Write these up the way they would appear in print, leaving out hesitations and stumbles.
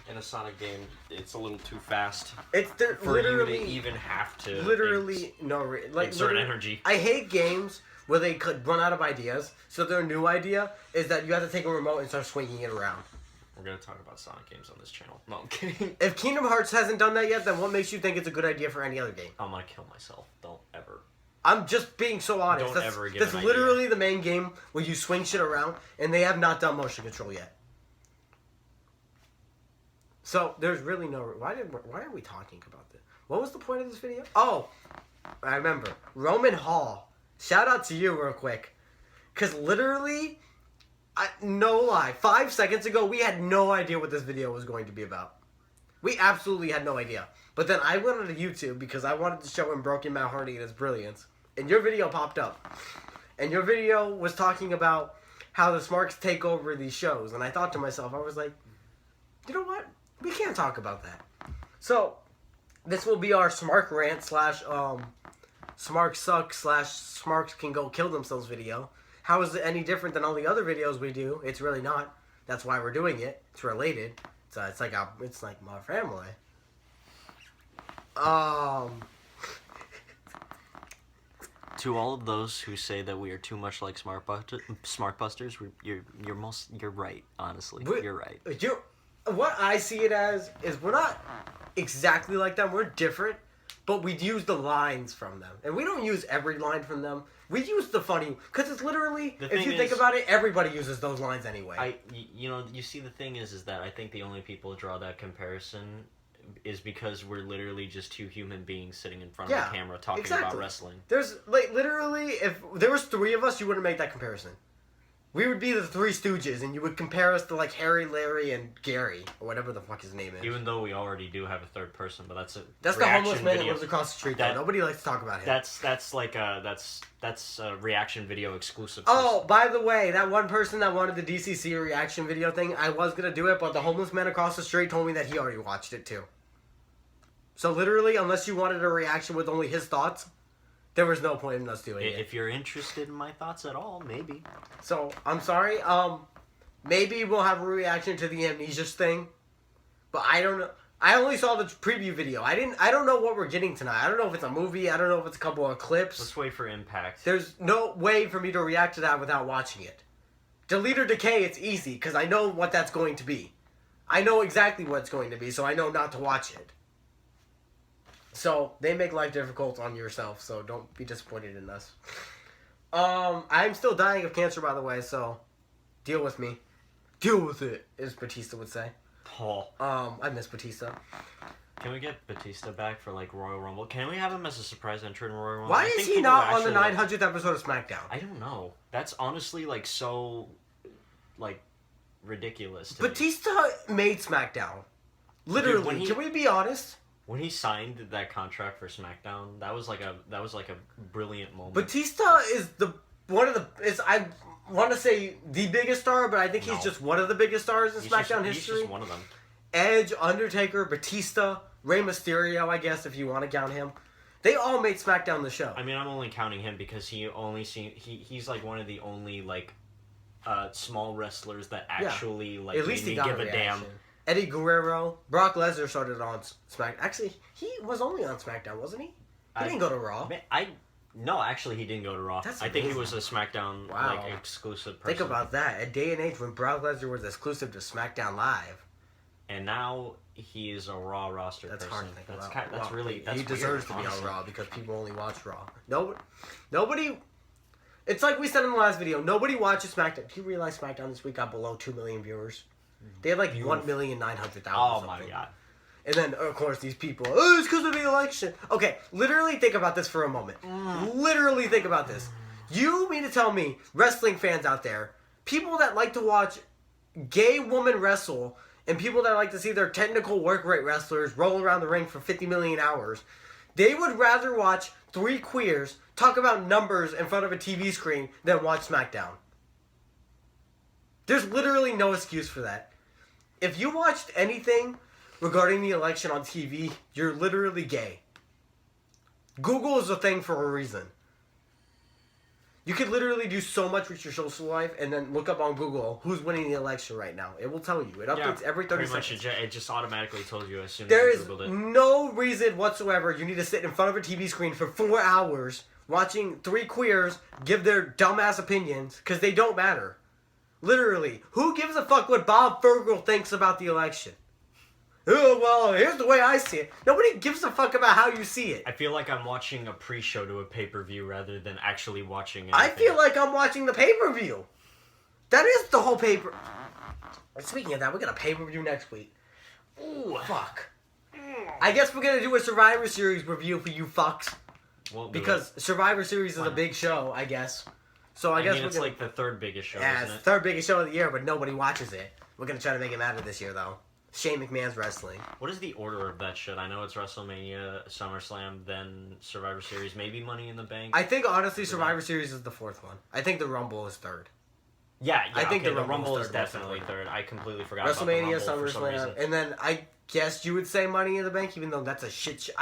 in a Sonic game, it's a little too fast. It's for literally you to even have to. Exert energy. I hate games where they could run out of ideas. So their new idea is that you have to take a remote and start swinging it around. We're gonna talk about Sonic games on this channel. No, I'm kidding. If Kingdom Hearts hasn't done that yet, then what makes you think it's a good idea for any other game? I'm gonna kill myself. Don't ever. I'm just being so honest. Don't ever get That's an literally idea. the main game where you swing shit around, and they have not done motion control yet. So there's really no. Why are we talking about this? What was the point of this video? Oh, I remember. Roman Hall. Shout out to you real quick, because literally, no lie, 5 seconds ago we had no idea what this video was going to be about. We absolutely had no idea. But then I went onto YouTube because I wanted to show him Broken Matt Hardy and his brilliance, and your video popped up, and your video was talking about how the Smarks take over these shows, and I thought to myself, I was like, you know what? We can't talk about that. So, this will be our Smark rant / Smarks suck / Smarks can go kill themselves video. How is it any different than all the other videos we do? It's really not. That's why we're doing it. It's related. It's like my family. To all of those who say that we are too much like Smarkbusters, you're right. Honestly, you're right. What I see it as is we're not exactly like them. We're different, but we use the lines from them, and we don't use every line from them. We use the funny, because it's literally, if you think about it, everybody uses those lines anyway. You see, the thing is that I think the only people who draw that comparison is because we're literally just two human beings sitting in front of the camera talking about wrestling. There's, literally, if there was 3 of us, you wouldn't make that comparison. We would be the 3 Stooges, and you would compare us to, Harry, Larry, and Gary, or whatever the fuck his name is. Even though we already do have a third person, but that's the homeless man that lives across the street, though. Nobody likes to talk about him. That's a reaction video exclusive. Oh, by the way, that one person that wanted the DCC reaction video thing, I was gonna do it, but the homeless man across the street told me that he already watched it, too. So, literally, unless you wanted a reaction with only his thoughts, there was no point in us doing it. If you're interested in my thoughts at all, maybe. So, I'm sorry. Maybe we'll have a reaction to the Amnesia thing. But I don't know. I only saw the preview video. I don't know what we're getting tonight. I don't know if it's a movie. I don't know if it's a couple of clips. Let's wait for Impact. There's no way for me to react to that without watching it. Delete or Decay, it's easy, because I know what that's going to be. I know exactly what it's going to be, so I know not to watch it. So, they make life difficult on yourself, so don't be disappointed in us. I'm still dying of cancer, by the way, so deal with me. Deal with it, as Batista would say. Paul. I miss Batista. Can we get Batista back for, Royal Rumble? Can we have him as a surprise entrant in Royal Rumble? Why is he not on the 900th episode of SmackDown? I don't know. That's honestly, so, ridiculous to Batista made SmackDown. Literally. Dude, can we be honest? When he signed that contract for SmackDown, that was like a brilliant moment. Batista is I want to say the biggest star, but I think he's just one of the biggest stars in SmackDown history. He's just one of them. Edge, Undertaker, Batista, Rey Mysterio, I guess, if you want to count him. They all made SmackDown the show. I mean, I'm only counting him because he's one of the only small wrestlers that actually at least he give a damn. Eddie Guerrero, Brock Lesnar started on SmackDown. Actually, he was only on SmackDown, wasn't he? He didn't go to Raw. No, actually, he didn't go to Raw. I think he was a SmackDown exclusive person. Think about that. A day and age when Brock Lesnar was exclusive to SmackDown Live. And now he is a Raw roster person. Hard to think about. That's really he deserves to be on Raw because people only watch Raw. Nobody. It's like we said in the last video. Nobody watches SmackDown. Do you realize SmackDown this week got below 2 million viewers? They had 1,900,000. Oh my god. And then, of course, these people, it's because of the election. Okay, literally think about this for a moment. Literally think about this. You mean to tell me, wrestling fans out there, people that like to watch gay women wrestle, and people that like to see their technical work rate wrestlers roll around the ring for 50 million hours, they would rather watch 3 queers talk about numbers in front of a TV screen than watch SmackDown. There's literally no excuse for that. If you watched anything regarding the election on TV, you're literally gay. Google is a thing for a reason. You could literally do so much with your social life and then look up on Google who's winning the election right now. It will tell you. It updates every 30 seconds. It just automatically told you as soon as There you is Googled it. no reason whatsoever you need to sit in front of a TV screen for 4 hours watching 3 queers give their dumbass opinions because they don't matter. Literally. Who gives a fuck what Bob Fergel thinks about the election? Oh, well, here's the way I see it. Nobody gives a fuck about how you see it. I feel like I'm watching a pre-show to a pay-per-view rather than actually watching it. I feel like I'm watching the pay-per-view. That is the whole paper. Speaking of that, we got a pay-per-view next week. Ooh, fuck. I guess we're gonna do a Survivor Series review for you fucks. Because Survivor Series is a big show, I guess. So I guess it's like the third biggest show, yeah, isn't it's it? the third biggest show of the year, but nobody watches it. We're gonna try to make it matter this year, though. Shane McMahon's wrestling. What is the order of that shit? I know it's WrestleMania, SummerSlam, then Survivor Series, maybe Money in the Bank. I think, honestly, Survivor Series is the 4th one. I think the Rumble is 3rd. Yeah, I think the Rumble is definitely 3rd. I completely forgot about the Rumble SummerSlam, and then I guess you would say Money in the Bank, even though that's a shit show.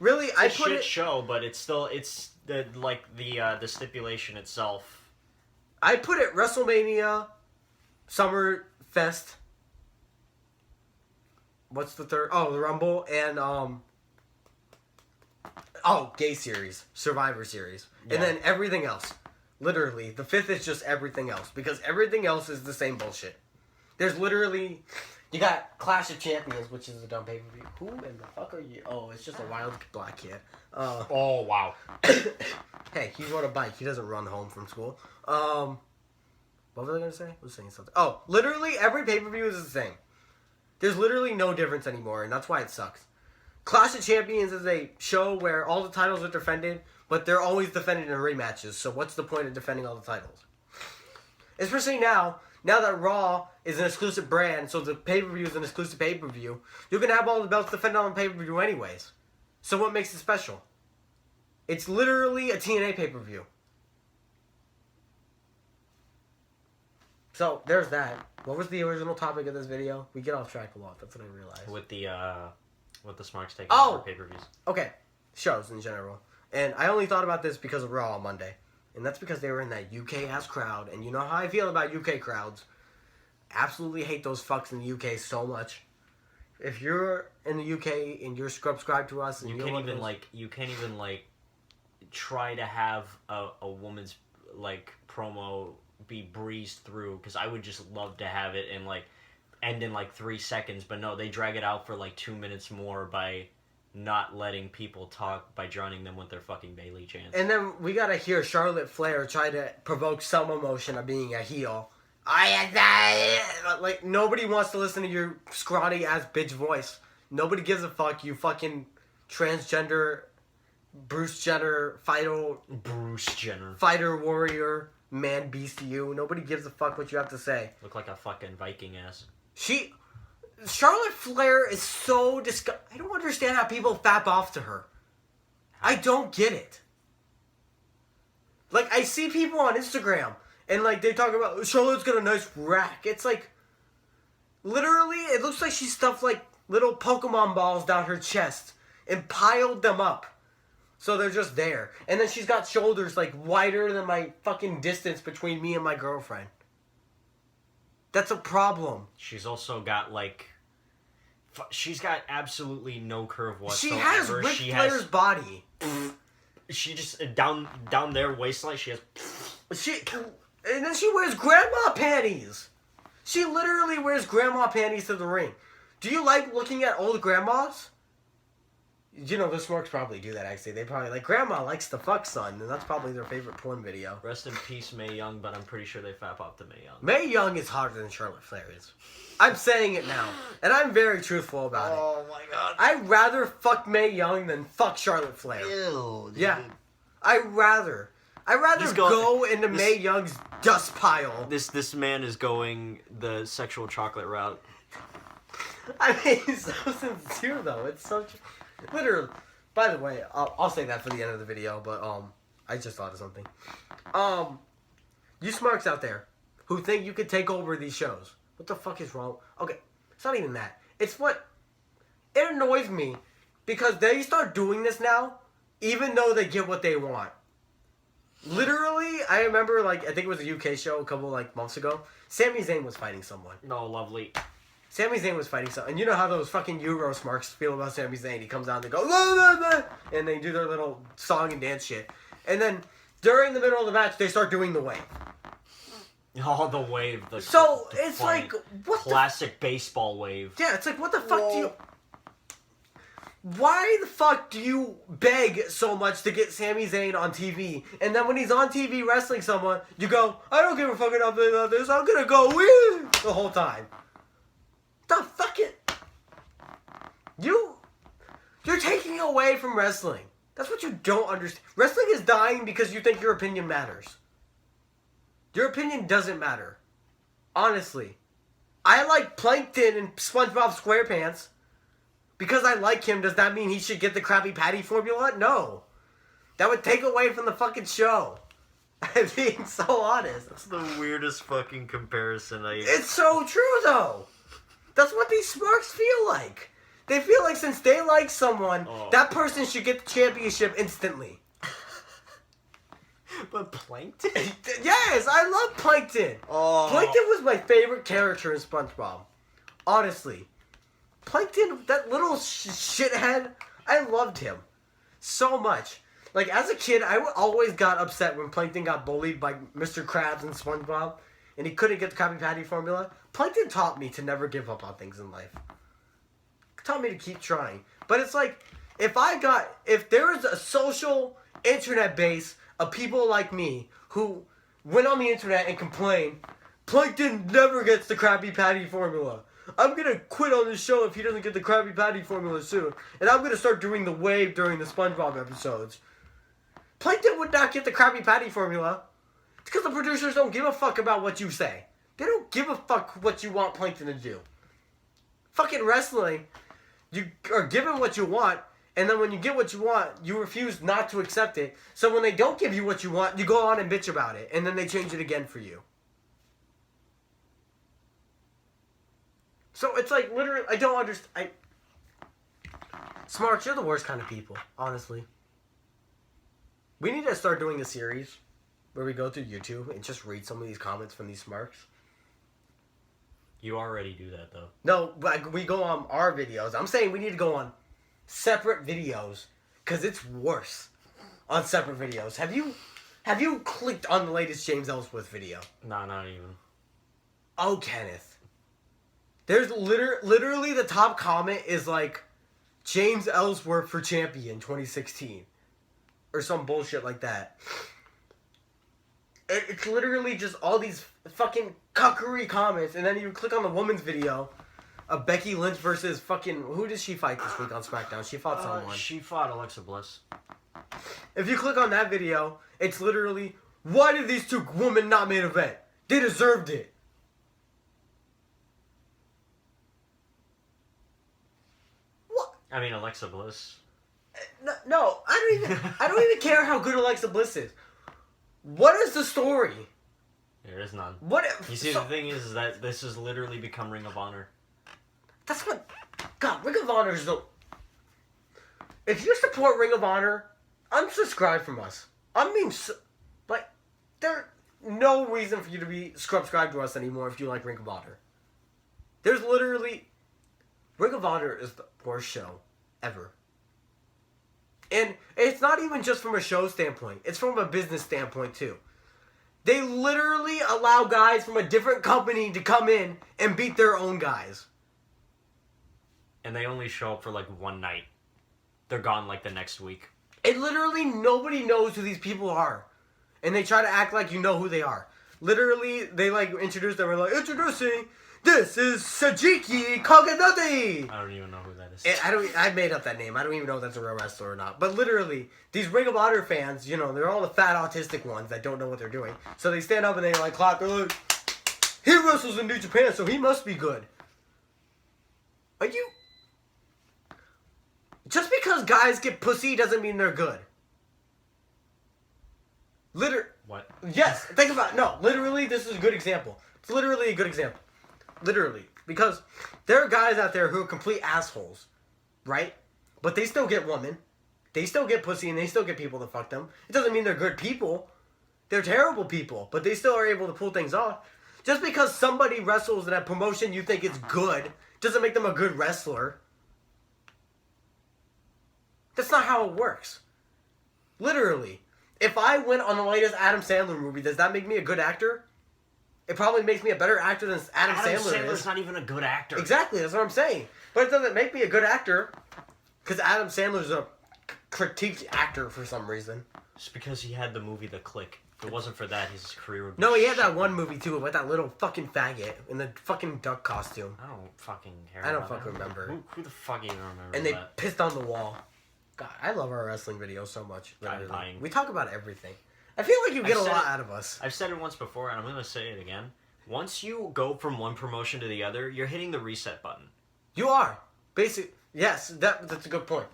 It's a shit show, but it's still, the stipulation itself. I put it WrestleMania, Summerfest. What's the third? Oh, the Rumble and Gay Series, Survivor Series, and then everything else. Literally, the 5th is just everything else because everything else is the same bullshit. There's literally, you got Clash of Champions, which is a dumb pay-per-view. Who in the fuck are you? Oh, it's just a wild black kid. Oh wow. Hey, he rode a bike. He doesn't run home from school. What was I gonna say? I was saying something. Oh, literally every pay-per-view is the same. There's literally no difference anymore, and that's why it sucks. Clash of Champions is a show where all the titles are defended, but they're always defended in rematches, so what's the point of defending all the titles? Especially now that Raw is an exclusive brand, so the pay-per-view is an exclusive pay-per-view, you're going to have all the belts defended on the pay-per-view anyways. So what makes it special? It's literally a TNA pay-per-view. So, there's that. What was the original topic of this video? We get off track a lot. That's what I realized. With the Smarks taking over pay-per-views. Okay. Shows in general. And I only thought about this because of Raw on Monday. And that's because they were in that UK-ass crowd. And you know how I feel about UK crowds. Absolutely hate those fucks in the UK so much. If you're in the UK and you're subscribed to us... and you can't even try to have a woman's, promo... be breezed through because I would just love to have it and end in 3 seconds, but no, they drag it out for 2 minutes more by not letting people talk, by drowning them with their fucking Bailey chants. And then we gotta hear Charlotte Flair try to provoke some emotion of being a heel. Nobody wants to listen to your scrawny ass bitch voice. Nobody gives a fuck, you fucking transgender Bruce Jenner fighter warrior. Man beast to you. Nobody gives a fuck what you have to say. Look like a fucking Viking ass. Charlotte Flair is so I don't understand how people fap off to her. I don't get it. I see people on Instagram and they talk about Charlotte's got a nice rack. It's literally it looks like she stuffed little Pokemon balls down her chest and piled them up. So they're just there. And then she's got shoulders wider than my fucking distance between me and my girlfriend. That's a problem. She's also got she's got absolutely no curve whatsoever. She has Ric Flair's body. She just down their waistline. She has. And then she wears grandma panties. She literally wears grandma panties to the ring. Do you like looking at old grandmas? You know, the Smarks probably do that, actually. They probably, Grandma likes to fuck son, and that's probably their favorite porn video. Rest in peace, Mae Young, but I'm pretty sure they fap up to Mae Young. Mae Young is harder than Charlotte Flair is. I'm saying it now, and I'm very truthful about it. Oh, my God. I'd rather fuck Mae Young than fuck Charlotte Flair. Ew, dude. Yeah. I'd rather go into Mae Young's dust pile. This man is going the sexual chocolate route. I mean, he's so sincere, though. It's so... Literally. By the way, I'll say that for the end of the video, but I just thought of something. You Smarks out there who think you could take over these shows, what the fuck is wrong? Okay, it's not even that. It's what... It annoys me because they start doing this now, even though they get what they want. Literally, I remember, like, I think it was a UK show a couple, like, months ago. Sami Zayn was fighting someone. No, lovely. Sami Zayn was fighting someone. And you know how those fucking Euro Smarks feel about Sami Zayn. He comes down, they go, blah, blah, blah, and they do their little song and dance shit. And then, during the middle of the match, they start doing the wave. Oh, the wave. So, the it's funny like, what classic baseball wave. Yeah, it's like, what the fuck do you... Why the fuck do you beg so much to get Sami Zayn on TV? And then when he's on TV wrestling someone, you go, I don't give a fucking about this, I'm gonna go win the whole time. The fuck it? You're taking away from wrestling. That's what you don't understand. Wrestling is dying because you think your opinion matters. Your opinion doesn't matter. Honestly. I like Plankton and SpongeBob SquarePants. Because I like him, does that mean he should get the Krabby Patty formula? No. That would take away from the fucking show. I'm being so honest. That's the weirdest fucking comparison It's so true, though. That's what these Smarks feel like. They feel like since they like someone, that person should get the championship instantly. But Plankton? Yes, I love Plankton. Oh. Plankton was my favorite character in SpongeBob. Honestly. Plankton, that little shithead, I loved him so much. Like, as a kid, I always got upset when Plankton got bullied by Mr. Krabs and SpongeBob, and he couldn't get the Krabby Patty formula. Plankton taught me to never give up on things in life. Taught me to keep trying. But it's like, if there was a social internet base of people like me who went on the internet and complained, Plankton never gets the Krabby Patty formula. I'm going to quit on this show if he doesn't get the Krabby Patty formula soon. And I'm going to start doing the wave during the SpongeBob episodes. Plankton would not get the Krabby Patty formula. It's because the producers don't give a fuck about what you say. They don't give a fuck what you want Plankton to do. Fucking wrestling, you are given what you want, and then when you get what you want, you refuse not to accept it. So when they don't give you what you want, you go on and bitch about it, and then they change it again for you. So it's like, literally, I don't understand. Smarks, you're the worst kind of people, honestly. We need to start doing a series where we go through YouTube and just read some of these comments from these Smarks. You already do that, though. No, like, we go on our videos. I'm saying we need to go on separate videos, because it's worse on separate videos. Have you clicked on the latest James Ellsworth video? Nah, not even. Oh, Kenneth. There's literally the top comment is like, James Ellsworth for champion 2016. Or some bullshit like that. It's literally just all these fucking cuckery comments. And then you click on the woman's video of Becky Lynch versus fucking... Who did she fight this week on SmackDown? She fought someone. She fought Alexa Bliss. If you click on that video, it's literally, why did these two women not main event? They deserved it. I mean, Alexa Bliss. No, I don't even care how good Alexa Bliss is. What is the story? There is none. What? You see, the thing is that this has literally become Ring of Honor. That's what... God, Ring of Honor is the... If you support Ring of Honor, unsubscribe from us. I mean, like, there's no reason for you to be subscribed to us anymore if you like Ring of Honor. There's literally... Ring of Honor is the worst show ever. And it's not even just from a show standpoint. It's from a business standpoint, too. They literally allow guys from a different company to come in and beat their own guys. And they only show up for, like, one night. They're gone, like, the next week. And literally nobody knows who these people are. And they try to act like you know who they are. Literally, they, like, introduce them and like, introducing... This is Sajiki Kaganati! I don't even know who that is. And I made up that name. I don't even know if that's a real wrestler or not. But literally, these Ring of Honor fans, you know, they're all the fat autistic ones that don't know what they're doing. So they stand up and they like clap. They're like, he wrestles in New Japan, so he must be good. Are you... Just because guys get pussy doesn't mean they're good. What? Yes, think about it. No, literally, this is a good example. It's literally a good example. Literally. Because there are guys out there who are complete assholes. Right? But they still get women. They still get pussy and they still get people to fuck them. It doesn't mean they're good people. They're terrible people, but they still are able to pull things off. Just because somebody wrestles in a promotion you think is good doesn't make them a good wrestler. That's not how it works. Literally. If I went on the latest Adam Sandler movie, does that make me a good actor? It probably makes me a better actor than Adam Sandler Sandler's not even a good actor. Exactly, that's what I'm saying. But it doesn't make me a good actor because Adam Sandler's a critiqued actor for some reason. Just because he had the movie The Click. If it wasn't for that, his career would be No, he had that one movie too with that little fucking faggot in the fucking duck costume. I don't fucking care. I don't fucking remember. Who the fuck even remembers And they that? pissed on the wall. God, I love our wrestling videos so much. I'm dying. We talk about everything. I feel like you get a lot out of us. I've said it once before, and I'm going to say it again. Once you go from one promotion to the other, you're hitting the reset button. You are. Yes, that's a good point.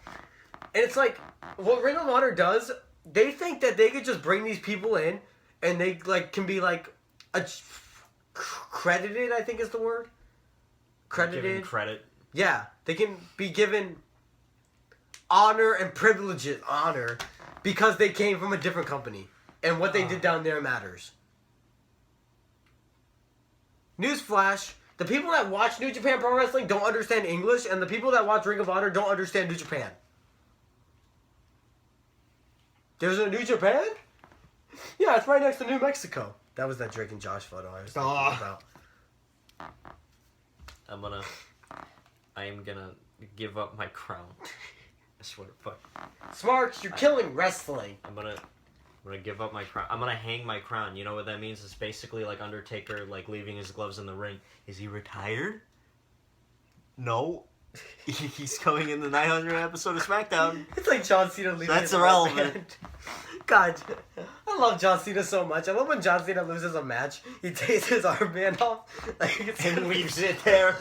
And it's like, what Ring of Honor does, they think that they could just bring these people in, and they like can be like, credited, I think is the word. Credited. Given credit. Yeah, they can be given honor and privileges, because they came from a different company. And what they did down there matters. Newsflash, the people that watch New Japan Pro Wrestling don't understand English, and the people that watch Ring of Honor don't understand New Japan. There's a New Japan? Yeah, it's right next to New Mexico. That was that Drake and Josh photo I was talking about. I am gonna give up my crown. I swear to fuck. Smarks, you're killing wrestling. I'm gonna give up my crown. I'm gonna hang my crown. You know what that means? It's basically like Undertaker, like leaving his gloves in the ring. Is he retired? No. He's coming in the 900th episode of SmackDown. It's like John Cena leaving That's his irrelevant. armband. God, I love John Cena so much. I love when John Cena loses a match. He takes his armband off And leaves it there.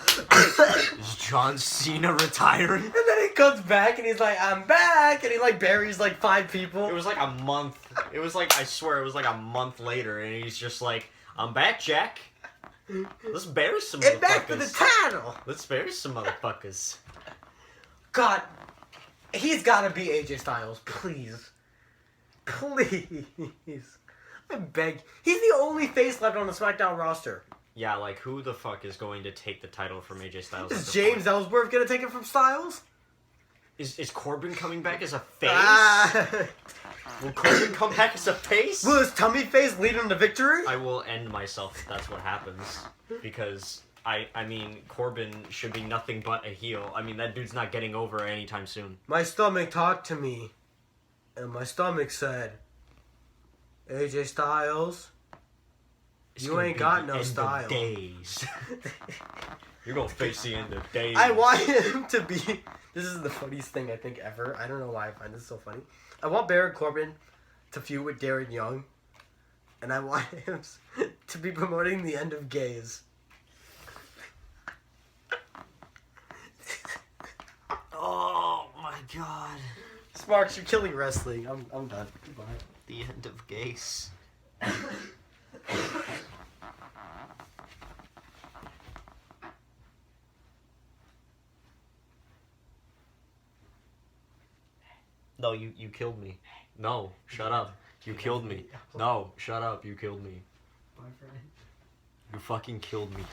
Is John Cena retiring? And then he comes back and he's like, I'm back! And he like buries like 5 people. It was like a month. It was like, I swear, it was like a month later, and he's just like, I'm back, Jack. Let's bury some motherfuckers. Get back for the title! Let's bury some motherfuckers. God, he's gotta be AJ Styles, please. Please. I beg. He's the only face left on the SmackDown roster. Yeah, like, who the fuck is going to take the title from AJ Styles? Is James Ellsworth gonna take it from Styles? Is Corbin coming back as a face? Will Corbin come back as a face? Will his tummy face lead him to victory? I will end myself if that's what happens. Because, I mean, Corbin should be nothing but a heel. I mean, that dude's not getting over anytime soon. My stomach talked to me. And my stomach said, AJ Styles, you ain't got no style. Days. You're gonna face the end of days. I want him to be... This is the funniest thing I think ever. I don't know why I find this so funny. I want Baron Corbin to feud with Darren Young. And I want him to be promoting the end of gays. Oh my god. Smarks, you're killing wrestling. I'm done. Goodbye. The end of gays. No, you killed me. No, shut up. You killed me. No, shut up. You killed me. Bye, friend. You fucking killed me.